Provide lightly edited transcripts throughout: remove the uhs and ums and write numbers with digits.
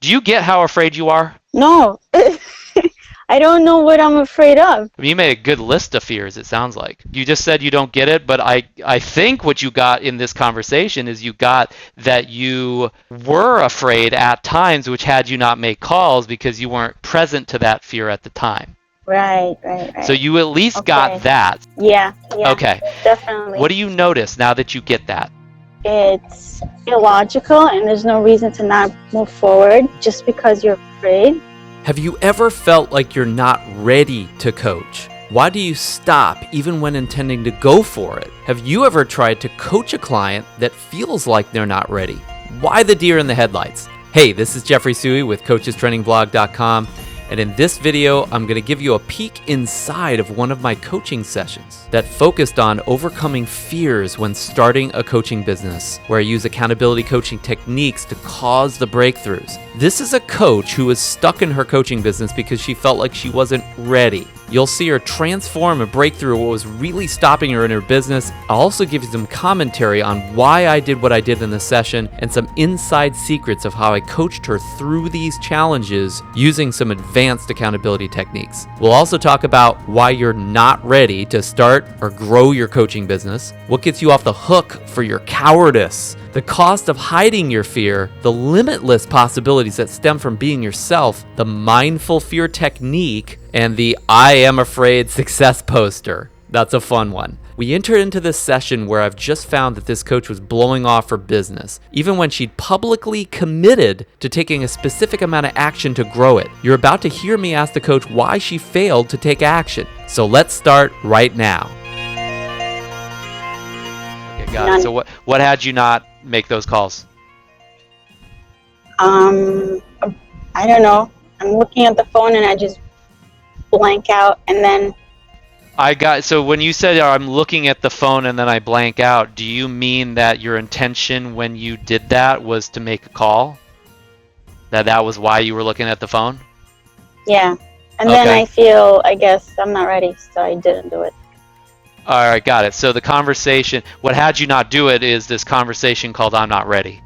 Do you get how afraid you are? No. I don't know what I'm afraid of. I mean, you made a good list of fears, it sounds like. You just said you don't get it, but I think what you got in this conversation is you got that you were afraid at times, which had you not make calls because you weren't present to that fear at the time. Right. So you at least got that. Yeah. Okay. Definitely. What do you notice now that you get that? It's illogical, and there's no reason to not move forward just because you're afraid. Have you ever felt like you're not ready to coach? Why do you stop even when intending to go for it? Have you ever tried to coach a client that feels like they're not ready? Why the deer in the headlights? Hey, this is Jeffrey Suey with CoachesTrainingBlog.com, and in this video, I'm going to give you a peek inside of one of my coaching sessions that focused on overcoming fears when starting a coaching business, where I use accountability coaching techniques to cause the breakthroughs. This is a coach who was stuck in her coaching business because she felt like she wasn't ready. You'll see her transform and break through what was really stopping her in her business. I'll also give you some commentary on why I did what I did in the session and some inside secrets of how I coached her through these challenges using some advanced accountability techniques. We'll also talk about why you're not ready to start or grow your coaching business, what gets you off the hook for your cowardice, the cost of hiding your fear, the limitless possibilities that stem from being yourself, the mindful fear technique, and the I am afraid success poster. That's a fun one. We enter into this session where I've just found that this coach was blowing off her business, even when she'd publicly committed to taking a specific amount of action to grow it. You're about to hear me ask the coach why she failed to take action. So let's start right now. Okay, got it. So what had you not make those calls? I don't know. I'm looking at the phone and I just blank out, and then So when you said I'm looking at the phone and then I blank out, do you mean that your intention when you did that was to make a call? That was why you were looking at the phone? Yeah. And then I feel, I guess, I'm not ready, so I didn't do it. All right, got it. So the conversation, what had you not do it is this conversation called I'm not ready.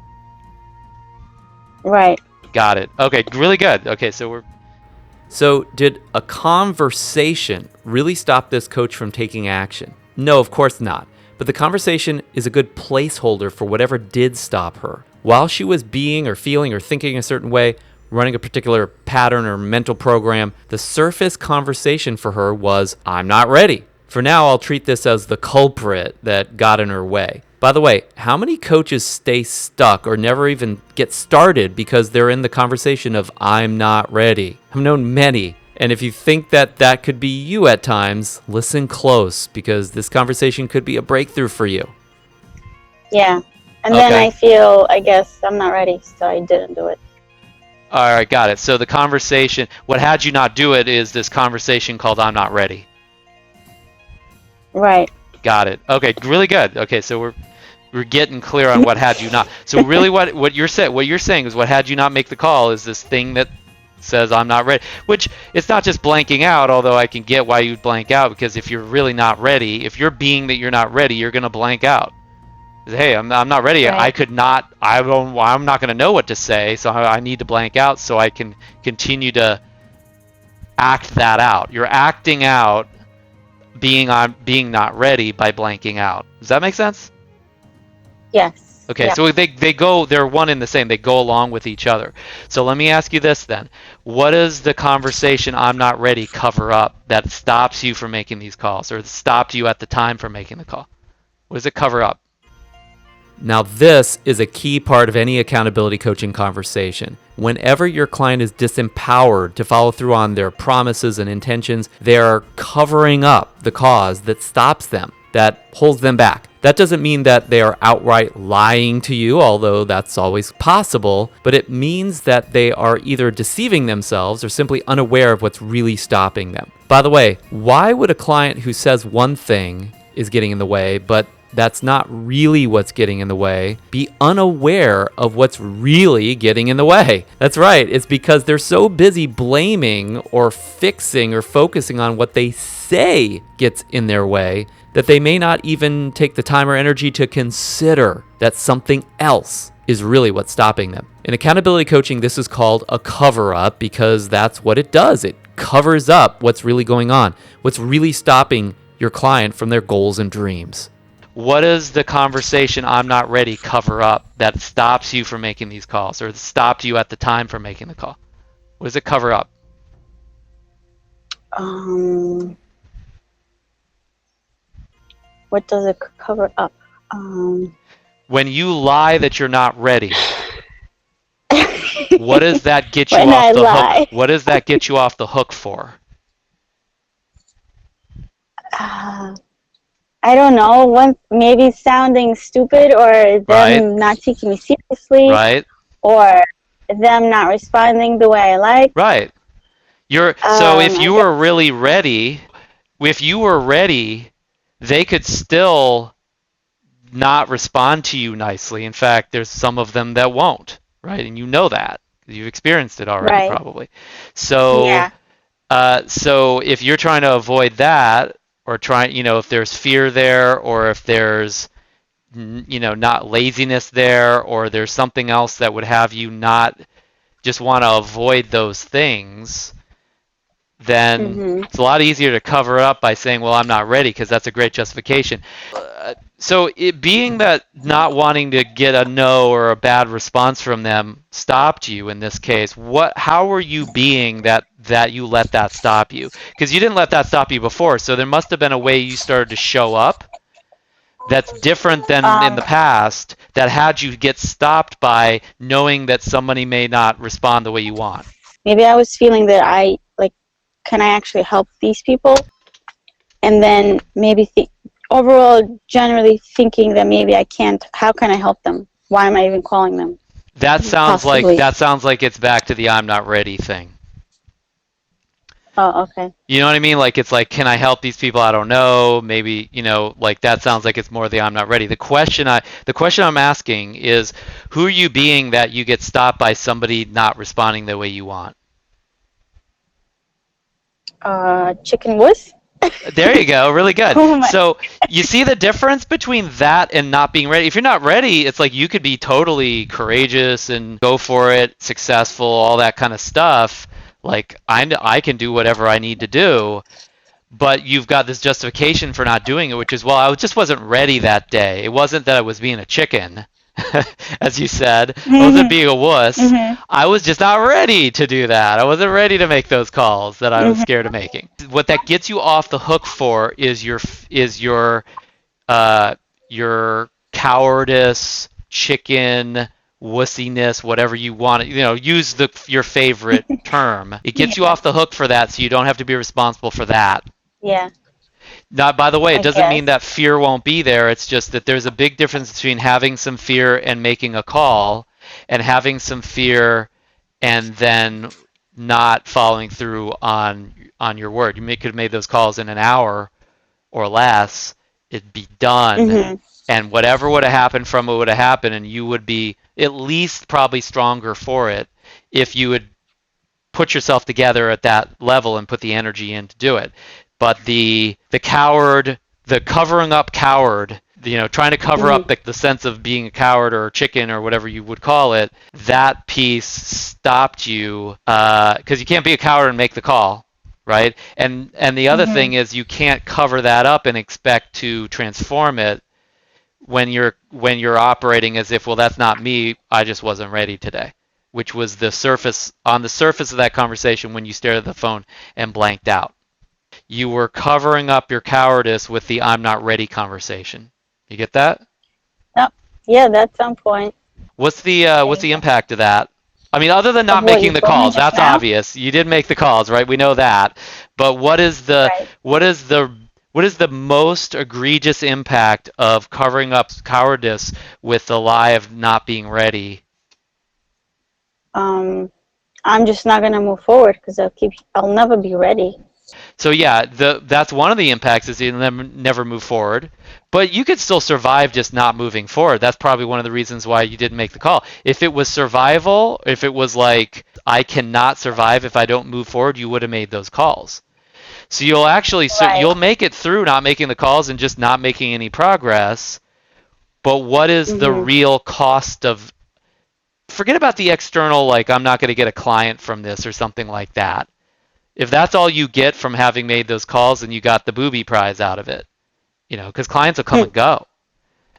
Right. Got it. Okay, really good. Okay, So did a conversation really stop this coach from taking action? No, of course not. But the conversation is a good placeholder for whatever did stop her. While she was being or feeling or thinking a certain way, running a particular pattern or mental program, the surface conversation for her was, I'm not ready. For now, I'll treat this as the culprit that got in her way. By the way, how many coaches stay stuck or never even get started because they're in the conversation of I'm not ready? I've known many. And if you think that that could be you at times, listen close because this conversation could be a breakthrough for you. Yeah. And then I feel, I guess, I'm not ready, so I didn't do it. all right, got it. So the conversation, what had you not do it is this conversation called I'm not ready. Right. Got it. Okay, really good. Okay, so we're getting clear on what had you not. So really what you're saying is what had you not make the call is this thing that says I'm not ready, which it's not just blanking out, although I can get why you'd blank out, because if you're really not ready, if you're being that you're not ready, you're going to blank out. Hey, I'm not ready. Right. I'm not going to know what to say, so I need to blank out so I can continue to act that out. You're acting out being not ready by blanking out. Does that make sense? Yes. Okay, Yeah. so they're one and the same. They go along with each other. So let me ask you this then. What does the conversation I'm not ready cover up that stops you from making these calls, or stopped you at the time from making the call? What does it cover up? Now, this is a key part of any accountability coaching conversation. Whenever your client is disempowered to follow through on their promises and intentions, they are covering up the cause that stops them, that holds them back. That doesn't mean that they are outright lying to you, although that's always possible, but it means that they are either deceiving themselves or simply unaware of what's really stopping them. By the way, why would a client who says one thing is getting in the way, but that's not really what's getting in the way, be unaware of what's really getting in the way? That's right. It's because they're so busy blaming or fixing or focusing on what they say gets in their way that they may not even take the time or energy to consider that something else is really what's stopping them. In accountability coaching, this is called a cover-up because that's what it does. It covers up what's really going on, what's really stopping your client from their goals and dreams. What is the conversation I'm not ready cover up that stops you from making these calls, or stopped you at the time from making the call? What does it cover up? What does it cover up? When you lie that you're not ready, what does that get you When off I the lie. hook? What does that get you off the hook for? I don't know. One, maybe sounding stupid, or them Right. not taking me seriously, Right? or them not responding the way I like. Right. So if I you were really ready, they could still not respond to you nicely. In fact, there's some of them that won't, right? And you know that. You've experienced it already, Right. probably. So, Yeah. so if you're trying to avoid that, or if there's fear there, or if there's, not laziness there, or there's something else that would have you not just want to avoid those things, then it's a lot easier to cover up by saying, well, I'm not ready, because that's a great justification. So it being that not wanting to get a no or a bad response from them stopped you in this case, how were you being that you let that stop you? Because you didn't let that stop you before, so there must have been a way you started to show up that's different than in the past, that had you get stopped by knowing that somebody may not respond the way you want. Maybe I was feeling that can I actually help these people? And then maybe overall, generally thinking that maybe I can't. How can I help them? Why am I even calling them? That sounds Possibly. like it's back to the I'm not ready thing. Oh, okay. You know what I mean? Like, it's like, can I help these people? I don't know. Maybe, like, that sounds like it's more the I'm not ready. The question I'm asking is, who are you being that you get stopped by somebody not responding the way you want? Chicken wuss? There you go. Really good. Oh my- So you see the difference between that and not being ready. If you're not ready, it's like you could be totally courageous and go for it, successful, all that kind of stuff. Like, I can do whatever I need to do, but you've got this justification for not doing it, which is, well, I just wasn't ready that day. It wasn't that I was being a chicken, as you said. I wasn't being a wuss. I was just not ready to do that. I wasn't ready to make those calls that I was scared of making. What that gets you off the hook for is your cowardice, chicken, wussiness, whatever you want. Use your favorite term. It gets you off the hook for that, so you don't have to be responsible for that. Yeah. Now, by the way, it I doesn't guess. mean that fear won't be there. It's just that there's a big difference between having some fear and making a call, and having some fear and then not following through on your word. You could have made those calls in an hour or less. It'd be done, and whatever would have happened from it would have happened, and you would be at least probably stronger for it if you would put yourself together at that level and put the energy in to do it. But the coward, the covering up coward, trying to cover up the sense of being a coward or a chicken or whatever you would call it, that piece stopped you, because you can't be a coward and make the call, right? And the other thing is, you can't cover that up and expect to transform it when you're operating as if, well, that's not me, I just wasn't ready today, which was on the surface of that conversation when you stared at the phone and blanked out. You were covering up your cowardice with the I'm not ready conversation. You get that? Yeah, that's on point. What's the impact of that? I mean, other than not Of what making you the told me calls, just that's now? obvious. You did make the calls, right? We know that. But what is the most egregious impact of covering up cowardice with the lie of not being ready? I'm just not gonna move forward because I'll never be ready. So yeah, that's one of the impacts, is you'll never move forward. But you could still survive just not moving forward. That's probably one of the reasons why you didn't make the call. If it was survival, if it was like, I cannot survive if I don't move forward, you would have made those calls. So you'll actually you'll make it through not making the calls and just not making any progress. But what is the real cost of forget about the external, like I'm not going to get a client from this or something like that. If that's all you get from having made those calls, then you got the booby prize out of it, because clients will come and go.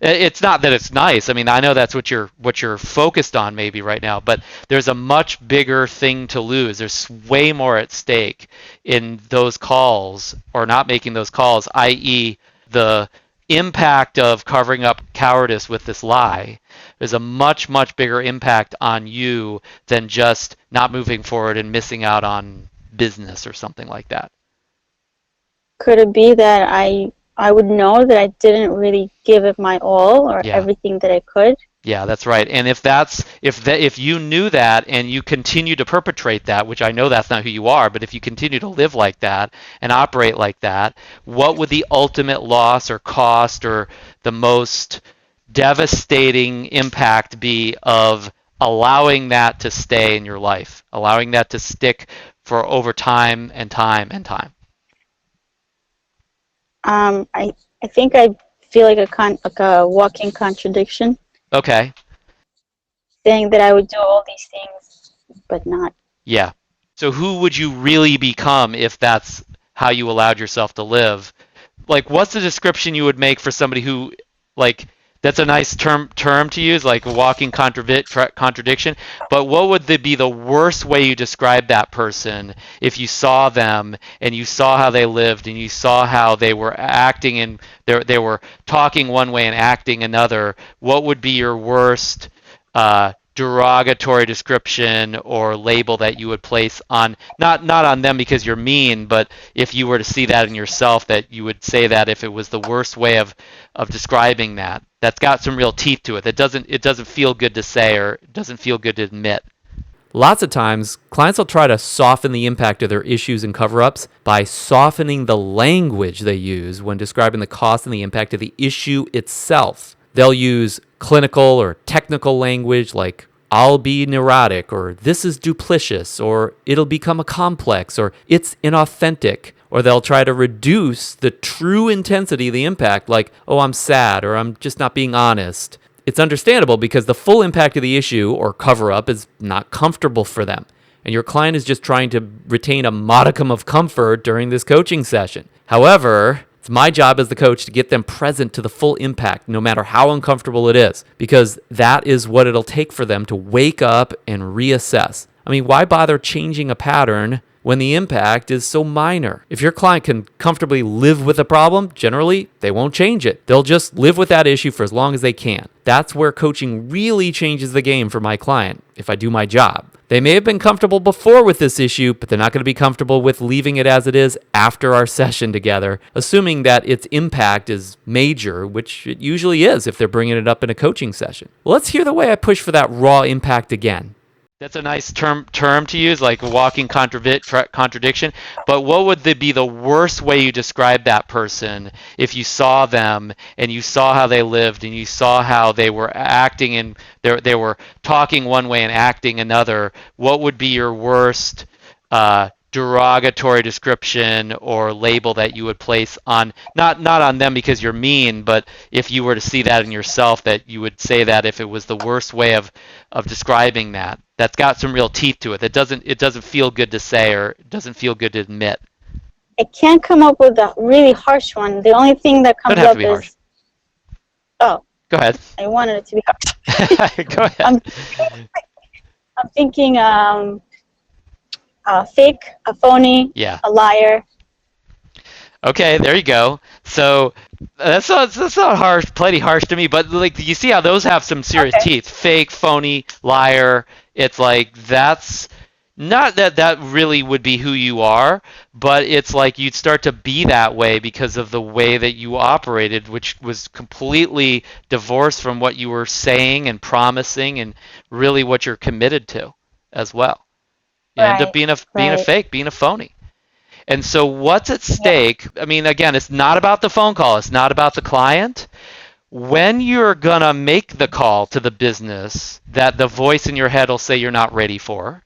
It's not that it's nice. I mean, I know that's what you're focused on maybe right now, but there's a much bigger thing to lose. There's way more at stake in those calls or not making those calls, i.e., the impact of covering up cowardice with this lie. There's a much, much bigger impact on you than just not moving forward and missing out on business or something like that. Could it be that I would know that I didn't really give it my all or Yeah. everything that I could? Yeah, that's right. And if you knew that and you continue to perpetrate that, which I know that's not who you are, but if you continue to live like that and operate like that, what would the ultimate loss or cost or the most devastating impact be of allowing that to stay in your life, allowing that to stick for over time and time and time? I think I feel like a walking contradiction, Okay. saying that I would do all these things, but not. Yeah. So who would you really become if that's how you allowed yourself to live? Like, what's the description you would make for somebody who, like, that's a nice term to use, like a walking contradiction. But what would be the worst way you describe that person if you saw them and you saw how they lived and you saw how they were acting and they were talking one way and acting another? What would be your worst derogatory description or label that you would place on not on them because you're mean, but if you were to see that in yourself, that you would say that if it was the worst way of describing that's got some real teeth to it, that doesn't feel good to say or doesn't feel good to admit? Lots of times, clients will try to soften the impact of their issues and cover-ups by softening the language they use when describing the cost and the impact of the issue itself. They'll use clinical or technical language like I'll be neurotic, or this is duplicitous, or it'll become a complex, or it's inauthentic. Or they'll try to reduce the true intensity of the impact like, oh, I'm sad, or I'm just not being honest. It's understandable because the full impact of the issue or cover-up is not comfortable for them. And your client is just trying to retain a modicum of comfort during this coaching session. However, it's my job as the coach to get them present to the full impact, no matter how uncomfortable it is, because that is what it'll take for them to wake up and reassess. I mean, why bother changing a pattern when the impact is so minor? If your client can comfortably live with a problem, generally, they won't change it. They'll just live with that issue for as long as they can. That's where coaching really changes the game for my client, if I do my job. They may have been comfortable before with this issue, but they're not going to be comfortable with leaving it as it is after our session together, assuming that its impact is major, which it usually is if they're bringing it up in a coaching session. Well, let's hear the way I push for that raw impact again. That's a nice term to use, like a walking contradiction. But what would be the worst way you describe that person if you saw them and you saw how they lived and you saw how they were acting and they were talking one way and acting another? What would be your worst derogatory description or label that you would place on not on them because you're mean, but if you were to see that in yourself, that you would say that if it was the worst way of describing that's got some real teeth to it, that doesn't feel good to say or doesn't feel good to admit? I can't come up with a really harsh one. The only thing that comes Doesn't have up to be harsh. is, oh, Go ahead. I wanted it to be harsh. Go ahead. I'm thinking fake, a phony, Yeah. a liar. Okay, there you go. So that's not harsh, plenty harsh to me. But like, you see how those have some serious teeth? Fake, phony, liar. It's like that's not that really would be who you are, but it's like you'd start to be that way because of the way that you operated, which was completely divorced from what you were saying and promising, and really what you're committed to as well. You end up being a fake, being a phony. And so what's at stake? I mean, again, it's not about the phone call. It's not about the client. When you're going to make the call to the business that the voice in your head will say you're not ready for,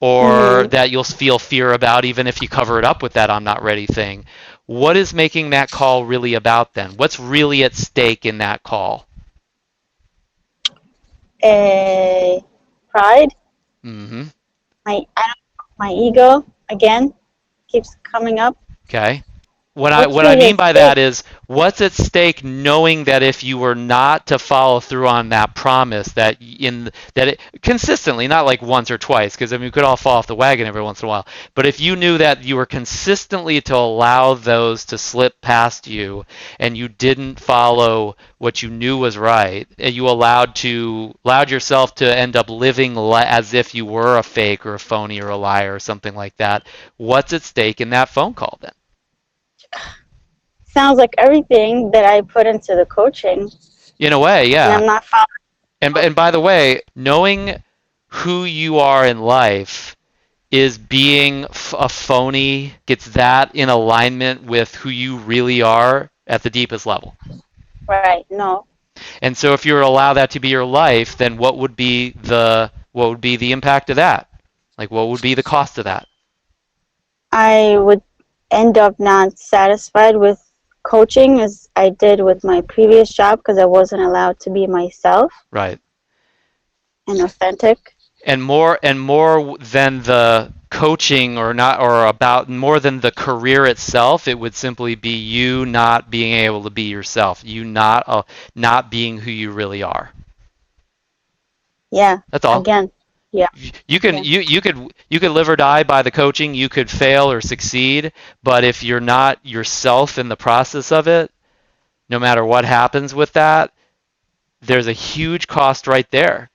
or that you'll feel fear about even if you cover it up with that I'm not ready thing, what is making that call really about then? What's really at stake in that call? Pride. Mm-hmm. My ego again keeps coming up. Okay. What What's I really mean at by stake? that is what's at stake, knowing that if you were not to follow through on that promise, consistently, not like once or twice, because I mean we could all fall off the wagon every once in a while, but if you knew that you were consistently to allow those to slip past you, and you didn't follow what you knew was right, and you allowed yourself to end up living as if you were a fake or a phony or a liar or something like that, what's at stake in that phone call then? Sounds like everything that I put into the coaching, In a way, and yeah. I'm not following. And by the way, knowing who you are in life is being a phony, gets that in alignment with who you really are at the deepest level. Right? No, And so if you were to allow that to be your life, then what would be the impact of that? Like what would be the cost of that? I would end up not satisfied with coaching as I did with my previous job because I wasn't allowed to be myself Right. and authentic. And more than the coaching or not, or about more than the career itself, it would simply be you not being able to be yourself, you not being who you really are. Yeah. That's all. Again. Yeah. You can Yeah. you could live or die by the coaching, you could fail or succeed, but if you're not yourself in the process of it, no matter what happens with that, there's a huge cost right there.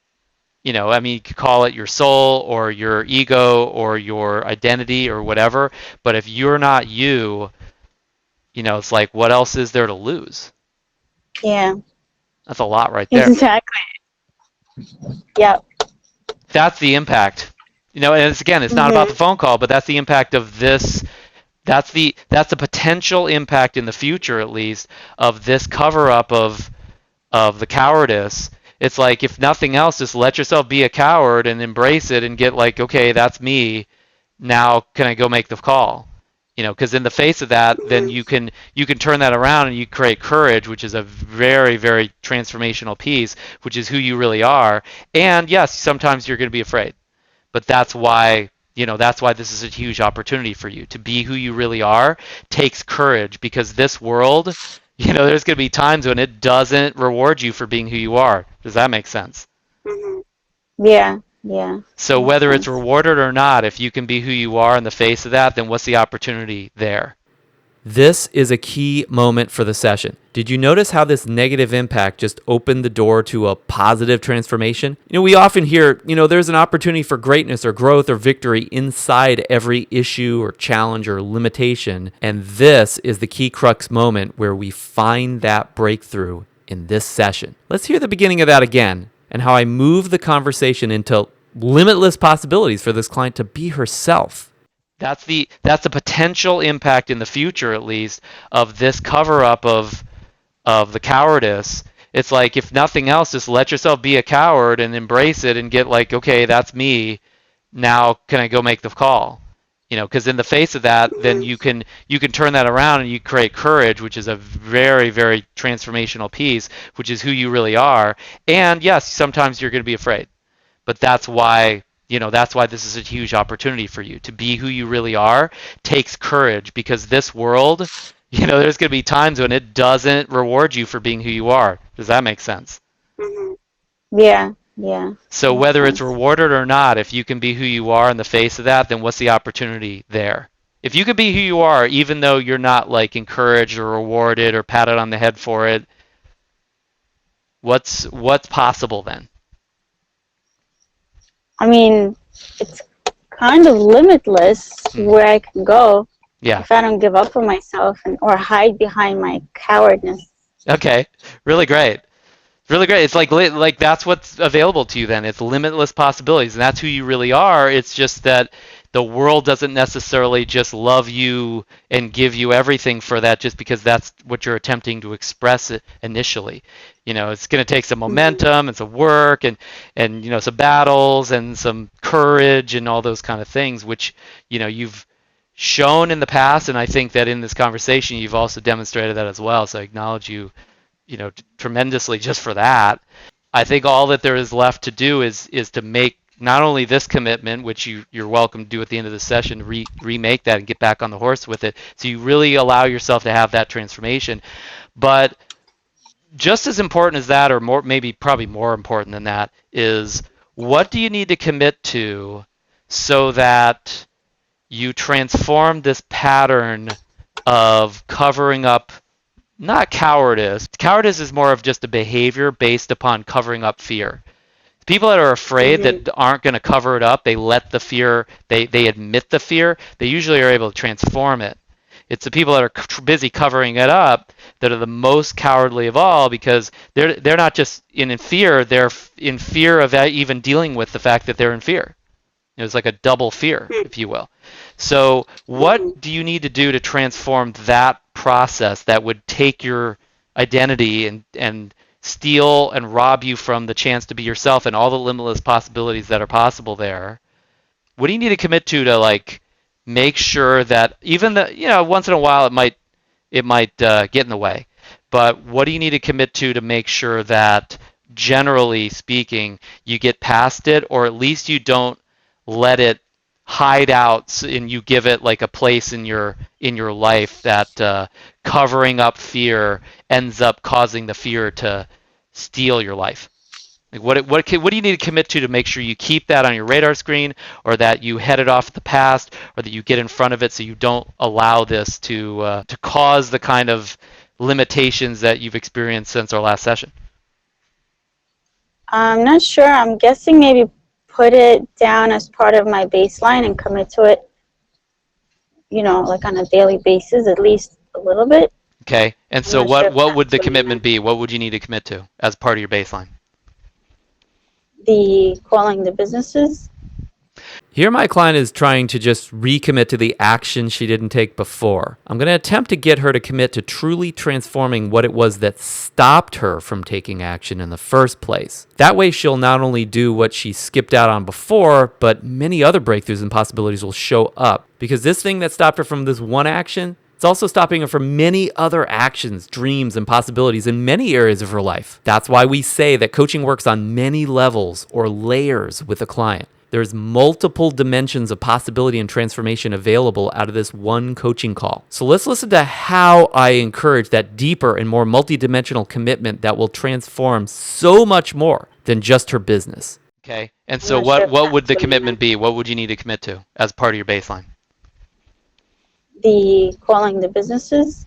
I mean, you could call it your soul or your ego or your identity or whatever, but if you're not you, it's like, what else is there to lose? Yeah. That's a lot right there. Exactly. Yeah. That's the impact. And it's not about the phone call, but that's the impact of this. That's the potential impact in the future, at least, of this cover up of the cowardice. It's like, if nothing else, just let yourself be a coward and embrace it and get like, okay, that's me. Now can I go make the call? Because in the face of that, then you can turn that around and you create courage, which is a very, very transformational piece, which is who you really are. And yes, sometimes you're going to be afraid, but that's why this is a huge opportunity for you to be who you really are. Takes courage, because this world, there's going to be times when it doesn't reward you for being who you are. Does that make sense? Yeah. Yeah. So Makes whether it's sense. rewarded or not, if you can be who you are in the face of that, then what's the opportunity there? This is a key moment for the session. Did you notice how this negative impact just opened the door to a positive transformation? We often hear, there's an opportunity for greatness or growth or victory inside every issue or challenge or limitation. And this is the key crux moment where we find that breakthrough in this session. Let's hear the beginning of that again and how I move the conversation into limitless possibilities for this client to be herself. That's the potential impact in the future, at least, of this cover up of the cowardice. It's like, if nothing else, just let yourself be a coward and embrace it and get like, okay, that's me. Now can I go make the call? Because in the face of that, then you can turn that around and you create courage, which is a very, very transformational piece, which is who you really are. And yes, sometimes you're going to be afraid, but that's why this is a huge opportunity for you to be who you really are. Takes courage, because this world, there's going to be times when it doesn't reward you for being who you are. Does that make sense? Yeah. Yeah. So Makes whether it's sense. rewarded or not, if you can be who you are in the face of that, then what's the opportunity there? If you could be who you are, even though you're not like encouraged or rewarded or patted on the head for it, what's possible then? I mean, it's kind of limitless where I can go Yeah. if I don't give up on myself or hide behind my cowardness. Okay. Really great. Really great. It's like that's what's available to you then. It's limitless possibilities, and that's who you really are. It's just that the world doesn't necessarily just love you and give you everything for that just because that's what you're attempting to express it initially. It's going to take some momentum and some work and some battles and some courage and all those kind of things, which you've shown in the past, and I think that in this conversation you've also demonstrated that as well. So I acknowledge you tremendously just for that. I think all that there is left to do is to make not only this commitment, which you're welcome to do at the end of the session, remake that and get back on the horse with it. So you really allow yourself to have that transformation. But just as important as that, or more, maybe probably more important than that, is what do you need to commit to so that you transform this pattern of covering up, not cowardice. Cowardice is more of just a behavior based upon covering up fear. People that are afraid Mm-hmm. that aren't going to cover it up, they let the fear, they admit the fear, they usually are able to transform it. It's the people that are busy covering it up that are the most cowardly of all, because they're not just in fear, they're in fear of even dealing with the fact that they're in fear. It's like a double fear, if you will. So Mm-hmm. what do you need to do to transform that process that would take your identity and steal and rob you from the chance to be yourself and all the limitless possibilities that are possible there? What do you need to commit to like make sure that even once in a while it might get in the way, but what do you need to commit to make sure that generally speaking you get past it, or at least you don't let it hide out and you give it like a place in your life that covering up fear ends up causing the fear to steal your life? Like what do you need to commit to make sure you keep that on your radar screen, or that you head it off the past, or that you get in front of it so you don't allow this to cause the kind of limitations that you've experienced since our last session? I'm not sure. I'm guessing maybe put it down as part of my baseline and commit to it, like on a daily basis, at least a little bit. Okay, and I'm so not sure if what would that's the what you commitment meant. be? What would you need to commit to as part of your baseline? The calling the businesses. Here, my client is trying to just recommit to the action she didn't take before. I'm going to attempt to get her to commit to truly transforming what it was that stopped her from taking action in the first place. That way, she'll not only do what she skipped out on before, but many other breakthroughs and possibilities will show up. Because this thing that stopped her from this one action, it's also stopping her from many other actions, dreams, and possibilities in many areas of her life. That's why we say that coaching works on many levels or layers with a client. There's multiple dimensions of possibility and transformation available out of this one coaching call. So let's listen to how I encourage that deeper and more multidimensional commitment that will transform so much more than just her business. Okay, and I'm so not sure if what would that's the what you commitment meant. be? What would you need to commit to as part of your baseline? The calling the businesses.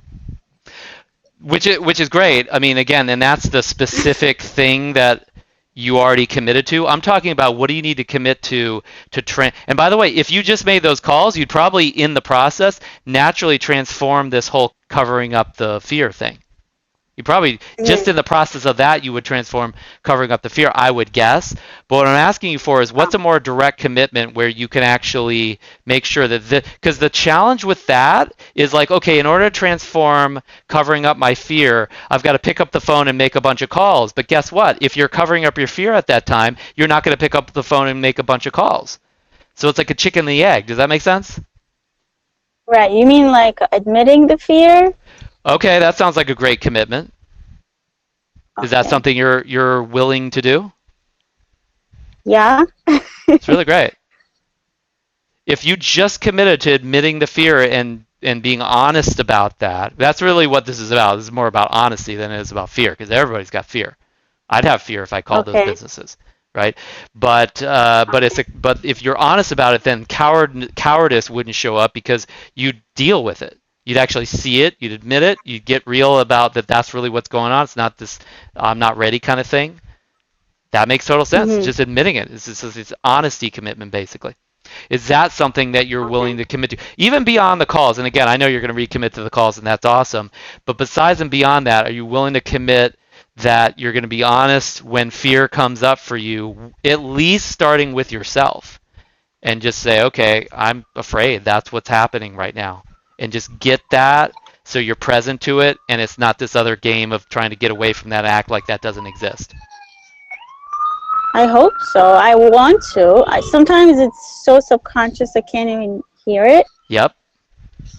Which is great. I mean, again, and that's the specific thing that you already committed to. I'm talking about what do you need to commit to train. And by the way, if you just made those calls, you'd probably in the process naturally transform this whole covering up the fear thing. You probably, just in the process of that, you would transform covering up the fear, I would guess. But what I'm asking you for is what's a more direct commitment where you can actually make sure that because the challenge with that is like, okay, in order to transform covering up my fear, I've got to pick up the phone and make a bunch of calls. But guess what? If you're covering up your fear at that time, you're not going to pick up the phone and make a bunch of calls. So it's like a chicken and the egg. Does that make sense? Right. You mean like admitting the fear? Okay, that sounds like a great commitment. Is that Okay. something you're willing to do? Yeah. It's really great. If you just committed to admitting the fear and being honest about that, that's really what this is about. This is more about honesty than it is about fear, because everybody's got fear. I'd have fear if I called those Okay. businesses, right? But if you're honest about it, then cowardice wouldn't show up because you'd deal with it. You'd actually see it. You'd admit it. You'd get real about that. That's really what's going on. It's not this I'm not ready kind of thing. That makes total sense. Mhm. Just admitting it. It's honesty commitment, basically. Is that something that you're willing Okay. to commit to? Even beyond the calls, and again, I know you're going to recommit to the calls, and that's awesome. But besides and beyond that, are you willing to commit that you're going to be honest when fear comes up for you, at least starting with yourself, and just say, okay, I'm afraid. That's what's happening right now. And just get that so you're present to it, and it's not this other game of trying to get away from that, act like that doesn't exist. I hope so. I want to. Sometimes it's so subconscious I can't even hear it. Yep.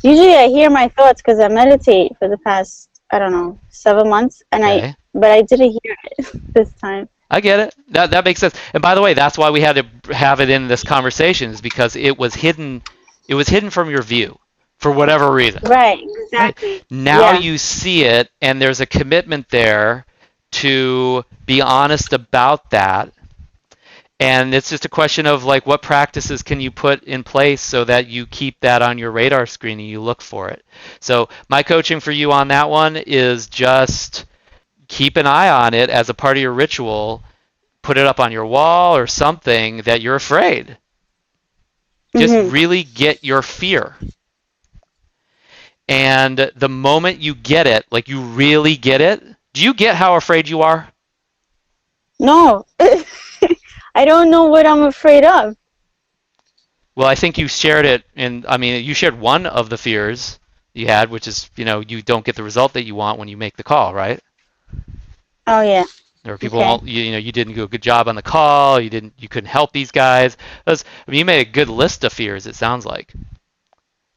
Usually I hear my thoughts because I meditate for the past, I don't know, 7 months, Okay. but I didn't hear it this time. I get it. That makes sense. And by the way, that's why we had to have it in this conversation, is because it was hidden. It was hidden from your view for whatever reason. Right, exactly. Right? Now Yeah. you see it, and there's a commitment there to be honest about that. And it's just a question of like, what practices can you put in place so that you keep that on your radar screen and you look for it. So my coaching for you on that one is just keep an eye on it as a part of your ritual. Put it up on your wall or something that you're afraid. Just really get your fear. And the moment you get it, like you really get it, do you get how afraid you are? No. I don't know what I'm afraid of. Well, I think you shared it you shared one of the fears you had, which is, you don't get the result that you want when you make the call, right? Oh, yeah. There were people, you didn't do a good job on the call, you couldn't help these guys. You made a good list of fears, it sounds like.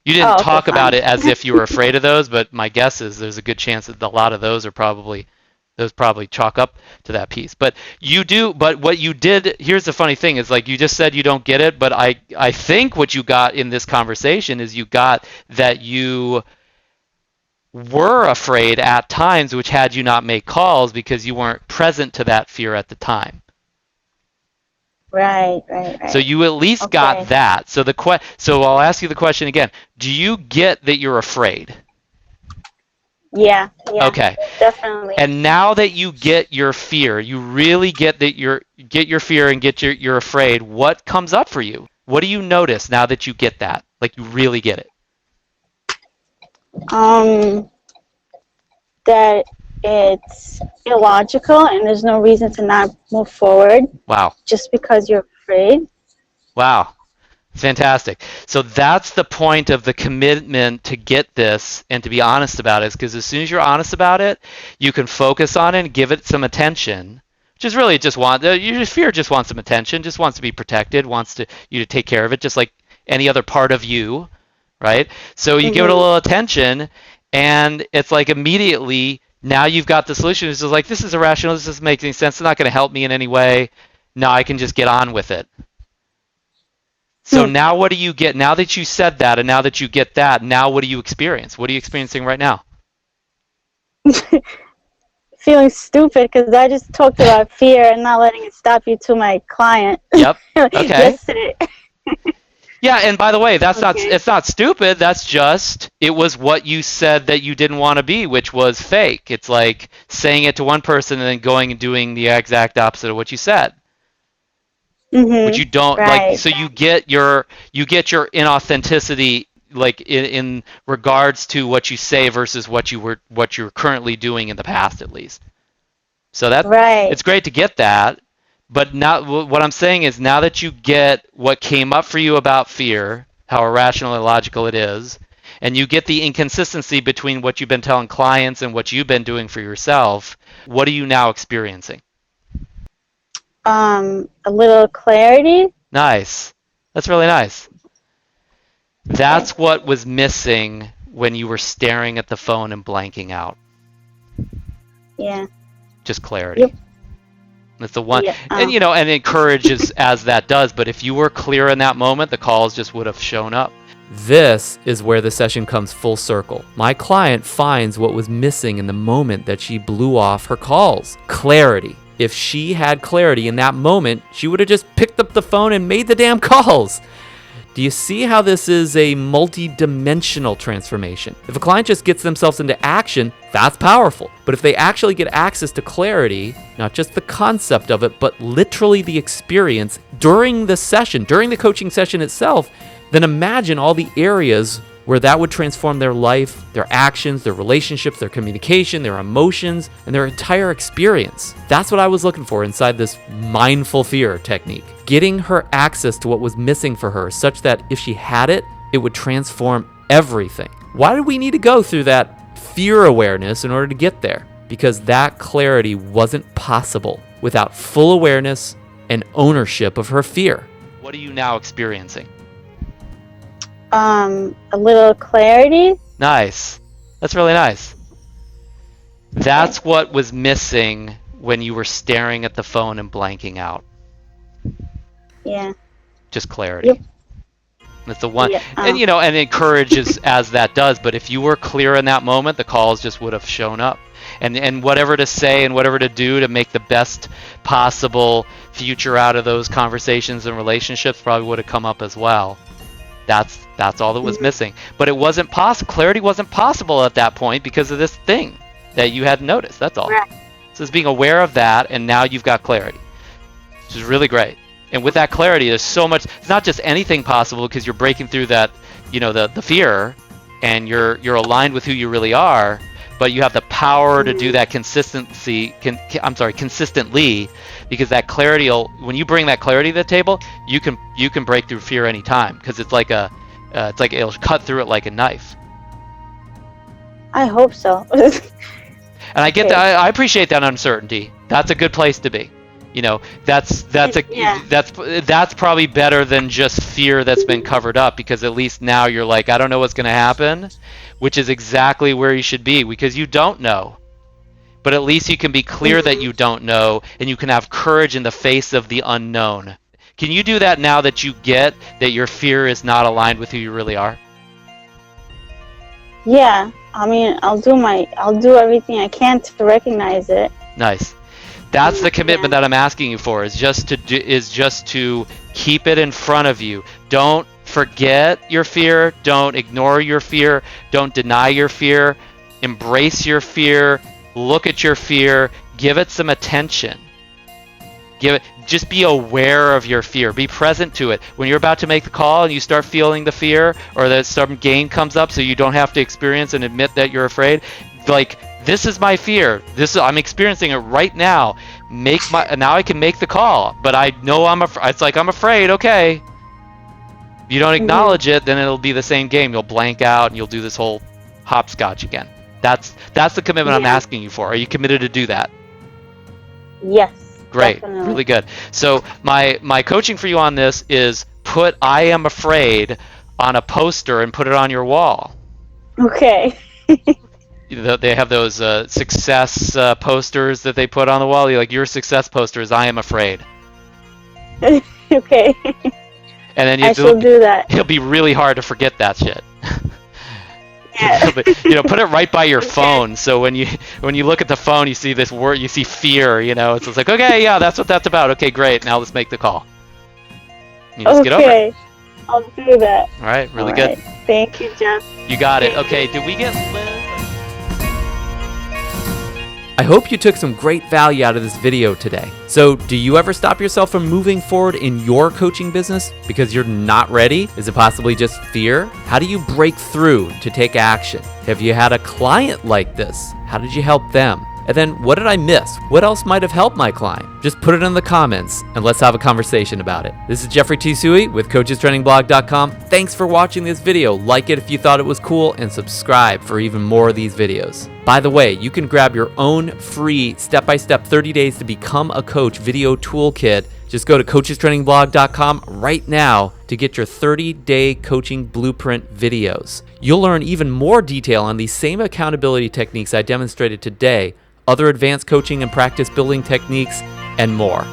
You didn't talk about it as if you were afraid of those, but my guess is there's a good chance that a lot of those probably chalk up to that piece. But what you did, here's the funny thing, is like you just said you don't get it, but I think what you got in this conversation is you got that you were afraid at times, which had you not make calls because you weren't present to that fear at the time. Right. So you at least got that. So so I'll ask you the question again. Do you get that you're afraid? Yeah. Okay. Definitely. And now that you get your fear, you really get that get your fear and you're afraid, what comes up for you? What do you notice now that you get that? Like you really get it? That it's illogical and there's no reason to not move forward. Wow. Just because you're afraid. Wow. Fantastic. So that's the point of the commitment to get this and to be honest about it, because as soon as you're honest about it, you can focus on it and give it some attention, which is really your fear just wants some attention, just wants to be protected, wants you to take care of it, just like any other part of you, right? So you give it a little attention, and it's like immediately now you've got the solution. It's just like, this is irrational, this doesn't make any sense, it's not going to help me in any way. Now I can just get on with it. So now what do you get? Now that you said that and now that you get that, now what do you experience? What are you experiencing right now? Feeling stupid because I just talked about fear and not letting it stop you to my client. Yep. Okay. Yesterday. Yeah, and by the way, it's not stupid. That's just, it was what you said that you didn't want to be, which was fake. It's like saying it to one person and then going and doing the exact opposite of what you said. Which you don't like. So you get your inauthenticity, like in regards to what you say versus what you're currently doing in the past, at least. So it's great to get that. But now what I'm saying is, now that you get what came up for you about fear, how irrational and illogical it is, and you get the inconsistency between what you've been telling clients and what you've been doing for yourself, what are you now experiencing? A little clarity. Nice. That's really nice. That's what was missing when you were staring at the phone and blanking out. Yeah. Just clarity. Yep. That's the one. Yeah. And and encourages as that does, but if you were clear in that moment, the calls just would have shown up. This is where the session comes full circle. My client finds what was missing in the moment that she blew off her calls. Clarity. If she had clarity in that moment, she would have just picked up the phone and made the damn calls. Do you see how this is a multi-dimensional transformation? If a client just gets themselves into action, that's powerful. But if they actually get access to clarity, not just the concept of it, but literally the experience during the session, during the coaching session itself, then imagine all the areas where that would transform their life, their actions, their relationships, their communication, their emotions, and their entire experience. That's what I was looking for inside this mindful fear technique. Getting her access to what was missing for her such that if she had it, it would transform everything. Why did we need to go through that fear awareness in order to get there? Because that clarity wasn't possible without full awareness and ownership of her fear. What are you now experiencing? A little clarity. Nice. That's really nice. That's what was missing when you were staring at the phone and blanking out. Yeah. Just clarity. Yep. That's the one. Yeah. And and encourage as that does, but if you were clear in that moment, the calls just would have shown up. And whatever to say and whatever to do to make the best possible future out of those conversations and relationships probably would have come up as well. That's all that was missing. But it wasn't possible. Clarity wasn't possible at that point because of this thing that you hadn't noticed. That's all. Right. So it's being aware of that, and now you've got clarity, which is really great. And with that clarity, there's so much. It's not just anything possible because you're breaking through that, the fear, and you're aligned with who you really are. But you have the power to do that consistently, because that clarity when you bring that clarity to the table, you can break through fear anytime, because it's like it'll cut through it like a knife. I hope so. And I get that. I appreciate that uncertainty. That's a good place to be. That's probably better than just fear that's been covered up, because at least now you're like, I don't know what's going to happen, which is exactly where you should be, because you don't know. But at least you can be clear that you don't know, and you can have courage in the face of the unknown. Can you do that now that you get that your fear is not aligned with who you really are? Yeah. I mean, I'll do everything I can to recognize it. Nice. That's the commitment that I'm asking you for, is just to keep it in front of you. Don't forget your fear. Don't ignore your fear. Don't deny your fear. Embrace your fear. Look at your fear. Give it some attention. Just be aware of your fear. Be present to it. When you're about to make the call and you start feeling the fear, or that some gain comes up so you don't have to experience and admit that you're afraid, like, this is my fear. I'm experiencing it right now. Now I can make the call, but I know it's like I'm afraid. Okay. If you don't acknowledge it, then it'll be the same game. You'll blank out and you'll do this whole hopscotch again. That's the commitment I'm asking you for. Are you committed to do that? Yes. Great. Definitely. Really good. So my coaching for you on this is put "I am afraid" on a poster and put it on your wall. Okay. They have those success posters that they put on the wall. Your success poster is "I am afraid." Okay. And then I shall do that. It'll be really hard to forget that shit. Yeah. Put it right by your phone, so when you look at the phone, you see this word, you see fear. It's just like, okay, yeah, that's what that's about. Okay, great. Now let's make the call. You just get over it. Okay. I'll do that. All right, really All good. right. Thank you, Jeff. You got it. Okay, did we get Liz? I hope you took some great value out of this video today. So, do you ever stop yourself from moving forward in your coaching business because you're not ready? Is it possibly just fear? How do you break through to take action? Have you had a client like this? How did you help them? And then, what did I miss? What else might have helped my client? Just put it in the comments and let's have a conversation about it. This is Jeffrey T. Suey with CoachesTrainingBlog.com. Thanks for watching this video. Like it if you thought it was cool, and subscribe for even more of these videos. By the way, you can grab your own free step-by-step 30 days to become a coach video toolkit. Just go to CoachesTrainingBlog.com right now to get your 30-day coaching blueprint videos. You'll learn even more detail on these same accountability techniques I demonstrated today, other advanced coaching and practice building techniques, and more.